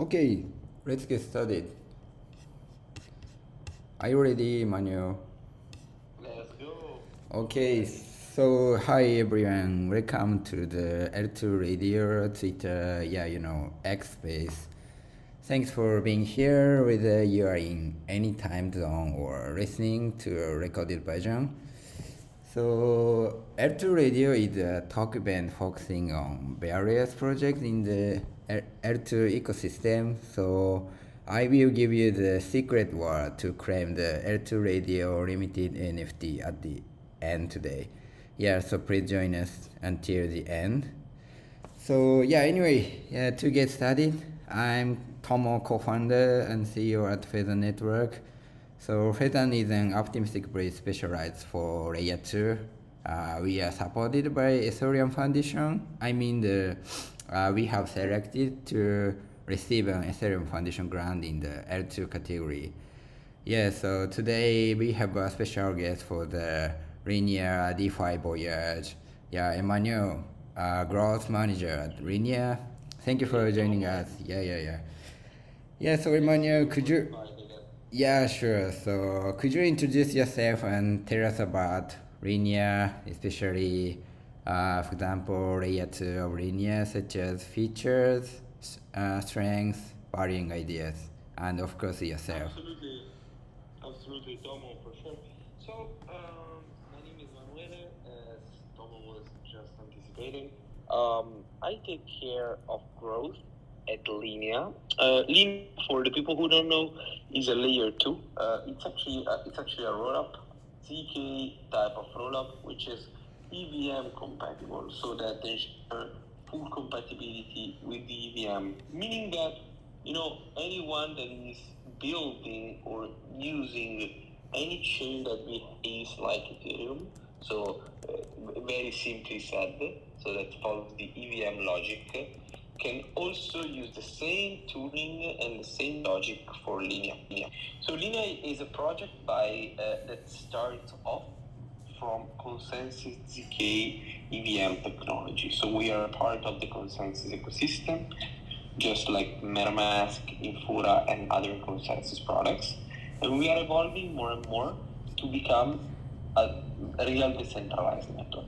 Okay, let's get started. Are you ready, Manuel? Let's go. Okay, so hi everyone. Welcome to the L2 Radio Twitter, X Space. Thanks for being here, whether you are in any time zone or listening to a recorded version. So L2 Radio is a talk event focusing on various projects in the L2 ecosystem. So I will give you the secret word to claim the L2 Radio limited NFT at the end today. Yeah, so please join us until the end. So to get started, I'm Tomo, co-founder and CEO at Pheasant Network. So Pheasant is an optimistic bridge specialized for layer 2. We are supported by Ethereum Foundation. We have selected to receive an Ethereum Foundation grant in the L2 category. Yeah, so today we have a special guest for the Linea DeFi Voyage. Yeah, Emmanuel, growth manager at Linea. Thank you for joining us. Yeah, so Emmanuel, could you? Yeah, sure. So could you introduce yourself and tell us about Linea, especially, for example, layer 2 of Linea, such as features, strengths, varying ideas, and of course yourself. Absolutely, Tomo, for sure. So, my name is Manuele, as Tomo was just anticipating. I take care of growth at Linea. Linea, for the people who don't know, is a layer 2. It's actually a rollup, ZK type of rollup, which is EVM compatible, so that there's full compatibility with the EVM, meaning that anyone that is building or using any chain that behaves like Ethereum, so very simply said, so that follows the EVM logic, can also use the same tooling and the same logic for Linea. So Linea is a project that starts off from Consensus ZK EVM technology. So we are part of the Consensus ecosystem, just like MetaMask, Infura, and other Consensus products. And we are evolving more and more to become a real decentralized network.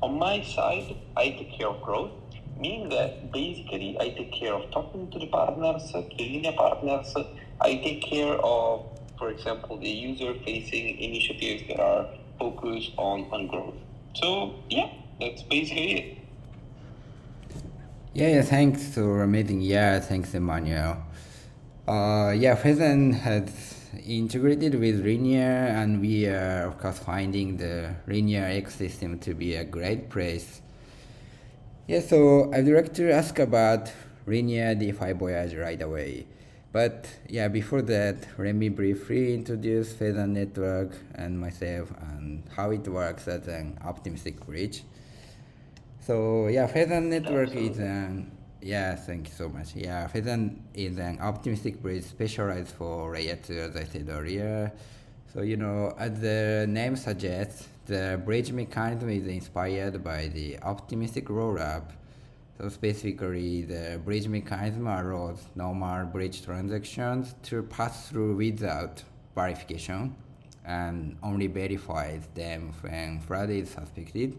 On my side, I take care of growth, meaning that basically I take care of talking to the partners, the Linea partners. I take care of, for example, the user-facing initiatives that are focused on growth. So yeah, that's basically it. Yeah, thanks for amazing. Yeah, thanks, Emmanuel. Pheasant has integrated with Linea, and we are, of course, finding the Linea ecosystem to be a great place. Yeah, so I'd like to ask about Linea DeFi Voyage right away. But yeah, before that, let me briefly introduce Pheasant Network and myself and how it works as an optimistic bridge. So yeah, Pheasant Network is an thank you so much. Yeah, Pheasant is an optimistic bridge specialized for layer 2, as I said earlier. So as the name suggests, the bridge mechanism is inspired by the optimistic rollup. So specifically, the bridge mechanism allows normal bridge transactions to pass through without verification and only verifies them when fraud is suspected.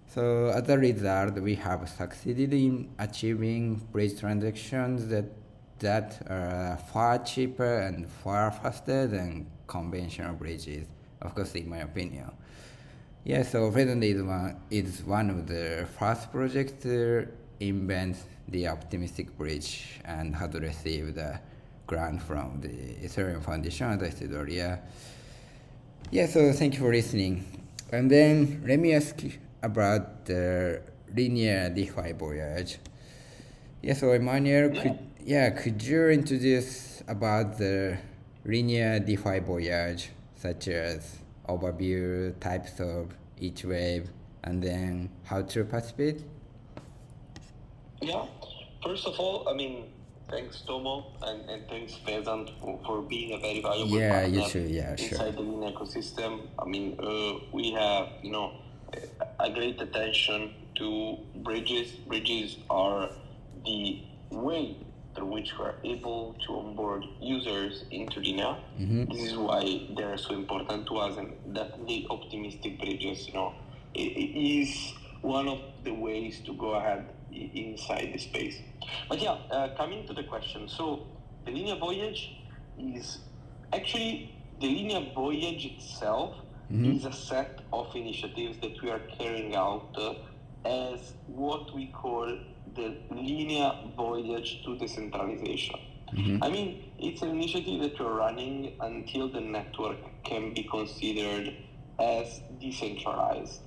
So as a result, we have succeeded in achieving bridge transactions that are far cheaper and far faster than conventional bridges, of course, in my opinion. Yeah, so Pheasant is one of the first projects to invent the optimistic bridge and has received a grant from the Ethereum Foundation, as I said earlier. Yeah, so thank you for listening. And then let me ask you about the Linea DeFi Voyage. Yeah, so Emmanuel, could you introduce about the Linea DeFi Voyage, such as overview, types of each wave, and then how to participate? Yeah, first of all, thanks Tomo and thanks Pheasant for being a very valuable partner inside the Linea ecosystem. We have a great attention to bridges. Bridges are the way through which which were able to onboard users into Linea. This is why they're so important to us, and definitely optimistic bridges, it is one of the ways to go ahead inside the space. But coming to the question, so the Linea Voyage is actually, the Linea Voyage itself is a set of initiatives that we are carrying out as what we call the Linea Voyage to decentralization. I mean, it's an initiative that we're running until the network can be considered as decentralized.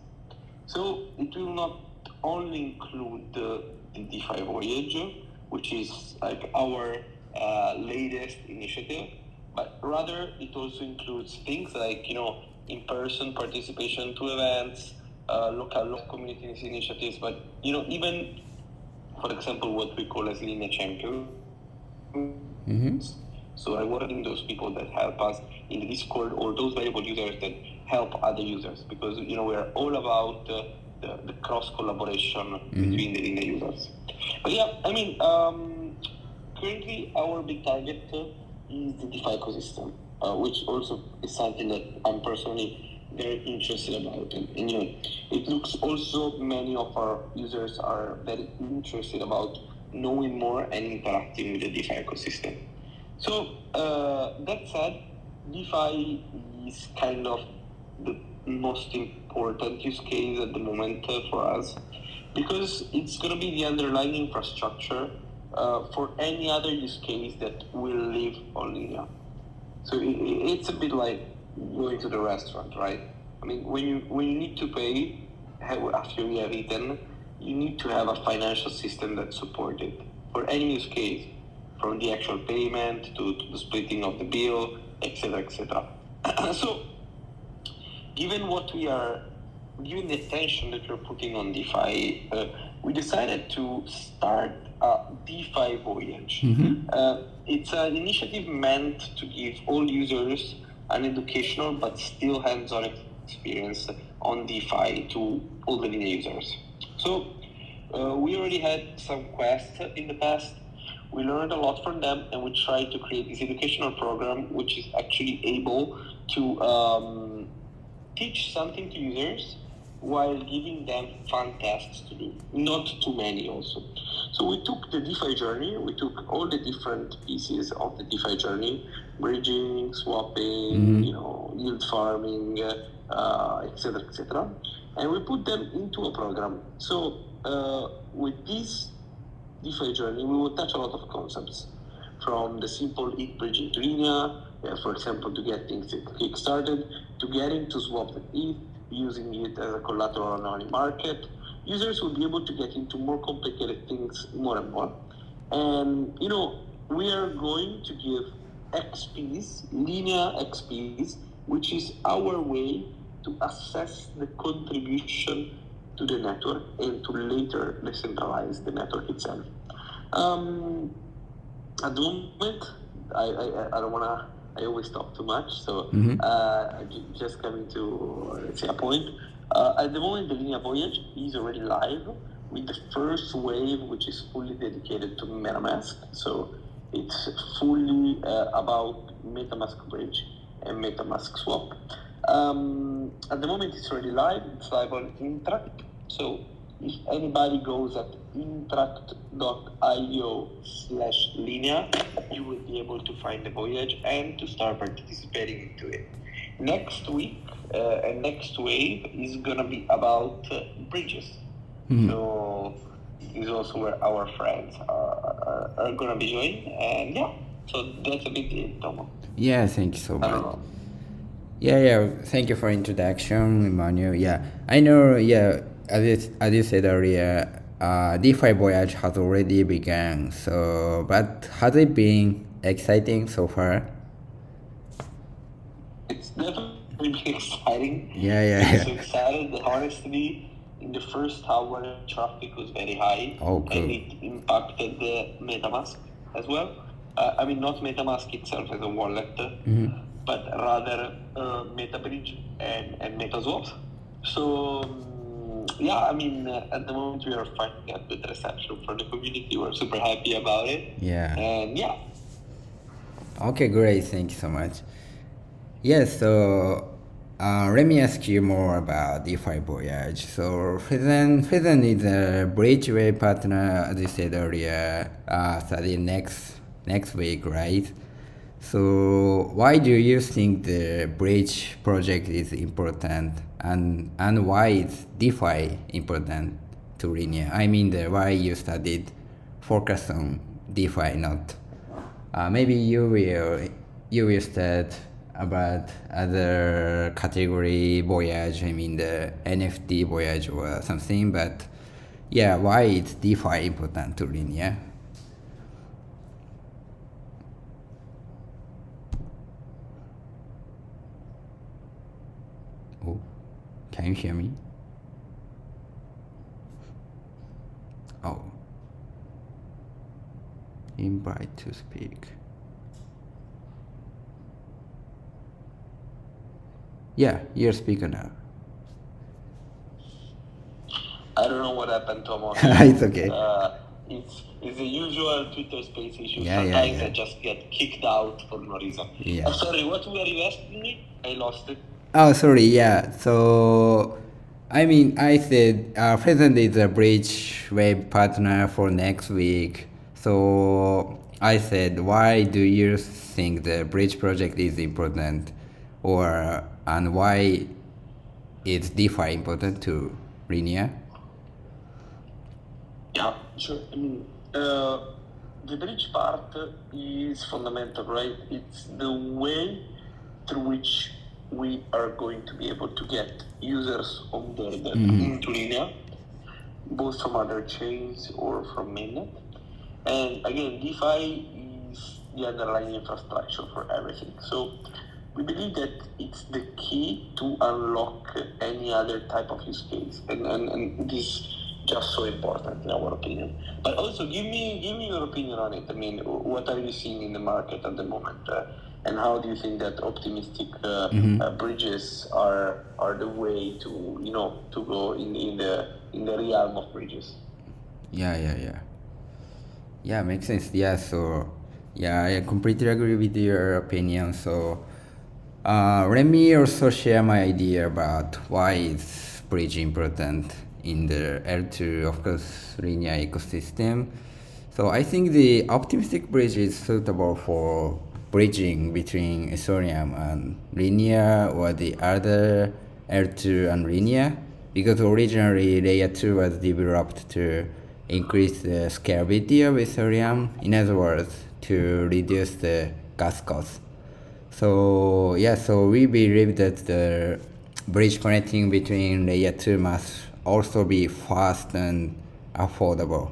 So it will not only include the DeFi Voyage, which is like our latest initiative, but rather it also includes things like, in-person participation to events, local community initiatives, but, even, for example, what we call as Linea Champions. So rewarding those people that help us in the Discord, or those valuable users that help other users, because we're all about the cross collaboration between the Linea users. But currently our big target is the DeFi ecosystem, which also is something that I'm personally very interested about, and it looks also many of our users are very interested about knowing more and interacting with the DeFi ecosystem. So that said, DeFi is kind of the most important use case at the moment for us, because it's going to be the underlying infrastructure for any other use case that will live on Linea. So it's a bit like going to the restaurant, right? I mean, when you need to pay after you have eaten, you need to have a financial system that supports it for any use case, from the actual payment to the splitting of the bill, etc., etc. So, given the attention that we're putting on DeFi, we decided to start a DeFi Voyage. It's an initiative meant to give all users an educational but still hands-on experience on DeFi to all the Linea users. So we already had some quests in the past. We learned a lot from them, and we tried to create this educational program which is actually able to teach something to users while giving them fun tasks to do, not too many also. So we took the DeFi journey, we took all the different pieces of the DeFi journey, bridging, swapping, yield farming, etc., etc., and we put them into a program. So with this DeFi journey, we will touch a lot of concepts, from the simple ETH bridging to Linea, for example, to get things kick-started, to getting to swap the ETH, using it as a collateral on any market. Users will be able to get into more complicated things more and more. And, we are going to give XPs, Linea XPs, which is our way to assess the contribution to the network and to later decentralize the network itself. At the moment, I don't want to, I always talk too much, so just coming to, let's say, a point. At the moment, the Linea Voyage is already live with the first wave, which is fully dedicated to MetaMask. So it's fully about MetaMask Bridge and MetaMask Swap. At the moment, it's already live. It's live on Interact. So if anybody goes at interact.io/Linea, you will be able to find the voyage and to start participating into it. Next week and next wave is going to be about bridges. So this is also where our friends are going to be joining. And so that's a bit it, Tomo. Yeah, thank you so much. Yeah, thank you for introduction, Emmanuel. Yeah, I know, as you said earlier, DeFi Voyage has already begun, so, but has it been exciting so far? It's definitely been exciting. Yeah. I'm so excited. Honestly, in the first hour, traffic was very high. Oh, cool. And it impacted the MetaMask as well. I mean, not MetaMask itself as a wallet, but rather MetaBridge and MetaSwap. So yeah, I mean, at the moment we are finding a good reception from the community. We're super happy about it. Yeah. And yeah. Okay, great. Thank you so much. Yes, so let me ask you more about DeFi Voyage. So Pheasant is a bridgeway partner, as you said earlier, starting next week, right? So why do you think the bridge project is important, and why is DeFi important to Linea? I mean, why you studied focus on DeFi, not maybe you will start about other category Voyage. I mean the NFT Voyage or something. But yeah, why is DeFi important to Linea? Oh, can you hear me? Oh, invite to speak. Yeah, you're speaker now. I don't know what happened, Thomas. It's okay. It's the usual Twitter space issue. Yeah, Sometimes yeah. I just get kicked out for no reason. Yeah. Sorry, what were you asking me? I lost it. Oh, sorry. Yeah. So, I mean, I said Pheasant is a bridge web partner for next week. So I said, why do you think the bridge project is important, and why is DeFi important to Linea? Yeah, sure. I mean, the bridge part is fundamental, right? It's the way through which we are going to be able to get users onboarded into Linea, both from other chains or from mainnet. And again, DeFi is the underlying infrastructure for everything. So we believe that it's the key to unlock any other type of use case. And this just so important in our opinion. But also give me your opinion on it. I mean, what are you seeing in the market at the moment? And how do you think that optimistic bridges are the way to go in the realm of bridges? Yeah, makes sense. Yeah, so yeah, I completely agree with your opinion. So let me also share my idea about why is bridge important in the L2, of course, Linea ecosystem. So I think the optimistic bridge is suitable for bridging between Ethereum and Linea or the other L2 and Linea, because originally layer 2 was developed to increase the scalability of Ethereum, in other words, to reduce the gas cost. So yeah, so we believe that the bridge connecting between layer 2 must also be fast and affordable.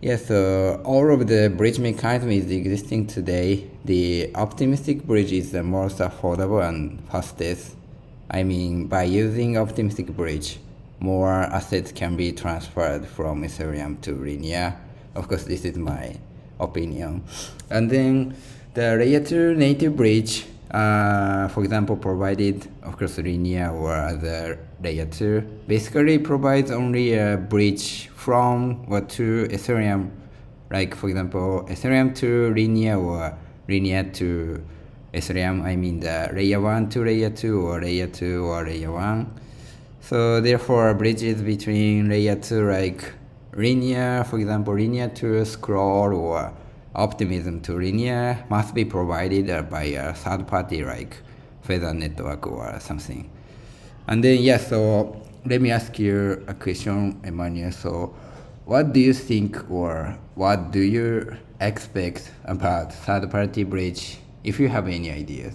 Yes, all of the bridge mechanism is existing today. The optimistic bridge is the most affordable and fastest. I mean, by using optimistic bridge, more assets can be transferred from Ethereum to Linea. Of course, this is my opinion. And then the layer 2 native bridge, for example, provided, of course, Linea or the layer 2, basically provides only a bridge from or to Ethereum, like for example, Ethereum to Linea or Linea to Ethereum. I mean the layer 1 to layer 2 or layer 2 or layer 1. So therefore, bridges between layer 2 like Linea, for example, Linea to Scroll or Optimism to Linea must be provided by a third party like Pheasant Network or something. And then yeah, so let me ask you a question, Emmanuel. So what do you think or what do you expect about third party bridge, if you have any ideas?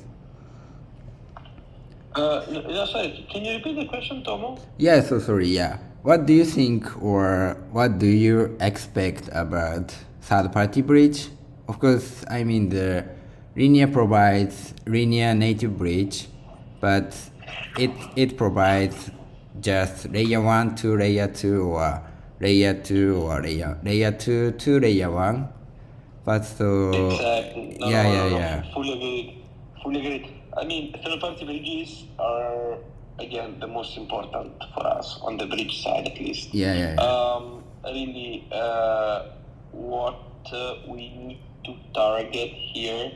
Sorry, can you repeat the question, Tomo? Yeah, so sorry, yeah. What do you think or what do you expect about third party bridge? Of course, I mean the Linea provides Linea native bridge, but it provides just layer 1 to layer 2 or layer 2 or layer 2 to layer 1. But so Exactly. yeah. Fully agreed. I mean, third-party bridges are again, the most important for us on the bridge side, at least. Really, what we need to target here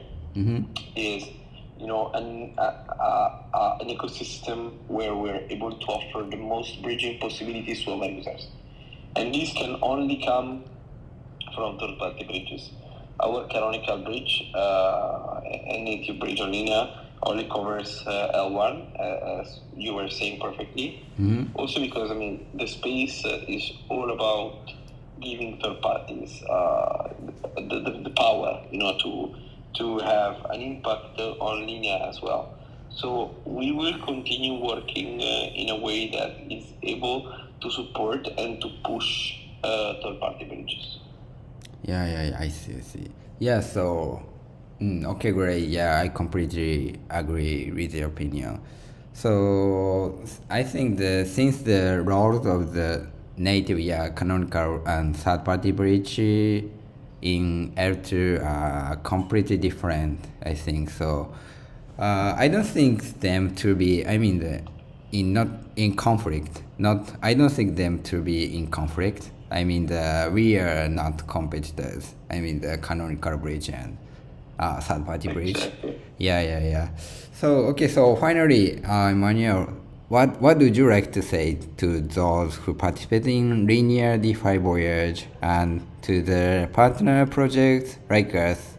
is, an ecosystem where we're able to offer the most bridging possibilities to our users, and these can only come from third-party bridges. Our canonical bridge, a native bridge on Linea, only covers L1, as you were saying perfectly. Also because, the space is all about giving third parties the power, to have an impact on Linea as well. So we will continue working in a way that is able to support and to push third-party bridges. I see. Yeah, so, okay, great. Yeah, I completely agree with your opinion. So, I think since the roles of the native, canonical and third-party bridge in L2 are completely different, I think. So, I don't think them to be, not in conflict. I don't think them to be in conflict. We are not competitors. The canonical bridge and third-party bridge. Yeah. So finally, Emmanuel, what would you like to say to those who participate in Linea, DeFi, Voyage, and to the partner projects like us?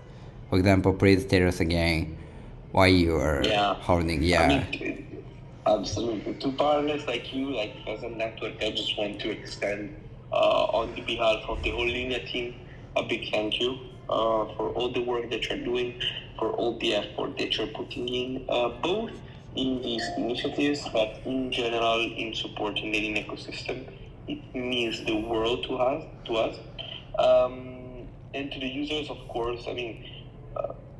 For example, please tell us again why you are holding. Absolutely. To partners like you, like Pheasant Network, I just want to extend, on the behalf of the whole Linea team, a big thank you for all the work that you're doing, for all the effort that you're putting in, both in these initiatives, but in general in supporting the Linea ecosystem. It means the world to us. And to the users, of course,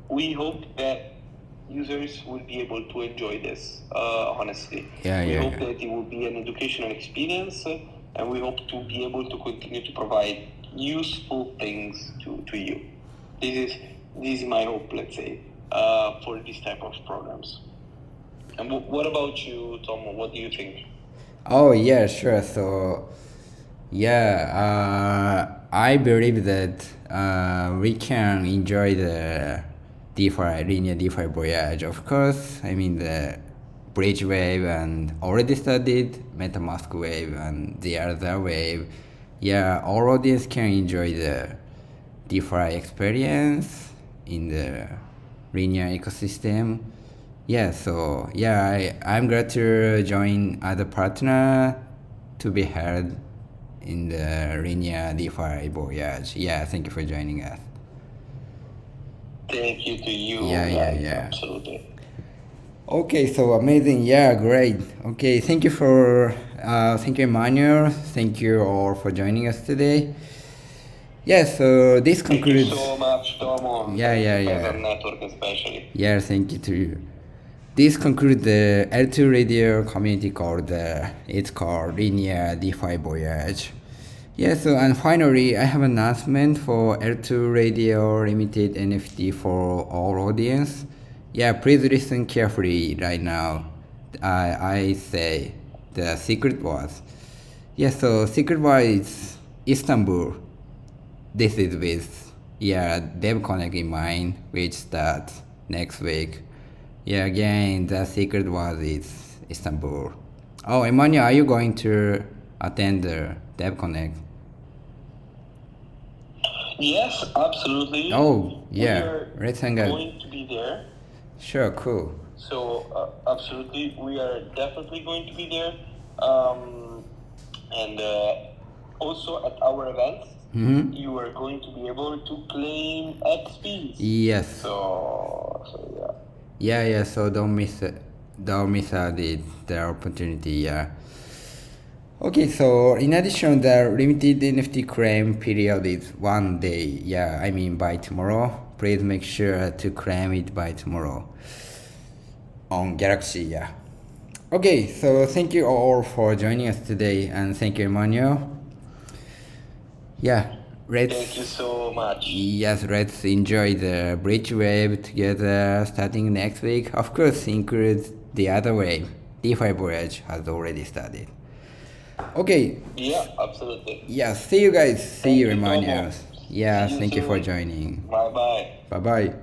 we hope that users will be able to enjoy this, honestly. We hope that it will be an educational experience, and we hope to be able to continue to provide useful things to you. This is my hope, let's say, for this type of programs. And what about you, Tom? What do you think? Oh, yeah, sure. So, I believe that we can enjoy the DeFi, Linea DeFi Voyage. Of course, the Bridge Wave and already studied MetaMask Wave and the other wave. Yeah, all audience can enjoy the DeFi experience in the Linea ecosystem. I'm glad to join other partner to be held in the Linea DeFi Voyage. Yeah, thank you for joining us. Thank you to you. Yeah. Absolutely. Okay, so amazing. Yeah, great. Okay, thank you, Emmanuel. Thank you all for joining us today. Yeah, so this concludes. Thank you so much, Tomo. Pheasant Network especially. Yeah, thank you to you. This concludes the L2 radio community called it's called Linea DeFi Voyage. Yeah, so and finally, I have an announcement for L2 radio limited NFT for all audience. Yeah, please listen carefully right now. I say the secret was. Yeah, so secret word is Istanbul. This is with DevConnect in mind, which starts next week. Yeah, again, the secret word is Istanbul. Oh, Emmanuel, are you going to attend the DevConnect? Yes, absolutely. Oh, yeah. Let's hang out. Going to be there. Sure, cool. So, absolutely, we are definitely going to be there. And also at our events, you are going to be able to claim XPs. Yes. So yeah. Yeah. So don't miss it. Don't miss out the opportunity. Yeah. Okay, so in addition, the limited NFT claim period is 1 day. Yeah, by tomorrow. Please make sure to claim it by tomorrow on Galaxy. Yeah. Okay, so thank you all for joining us today, and thank you, Emmanuel. Yeah, thank you so much. Yes, let's enjoy the bridge wave together starting next week. Of course, includes the other wave DeFi Voyage has already started. Okay. Yeah, absolutely. Yeah, see you guys. See Thank you, you, Tomo. Emmanuel. Yeah, See you thank you for soon. joining. Bye bye. Bye bye.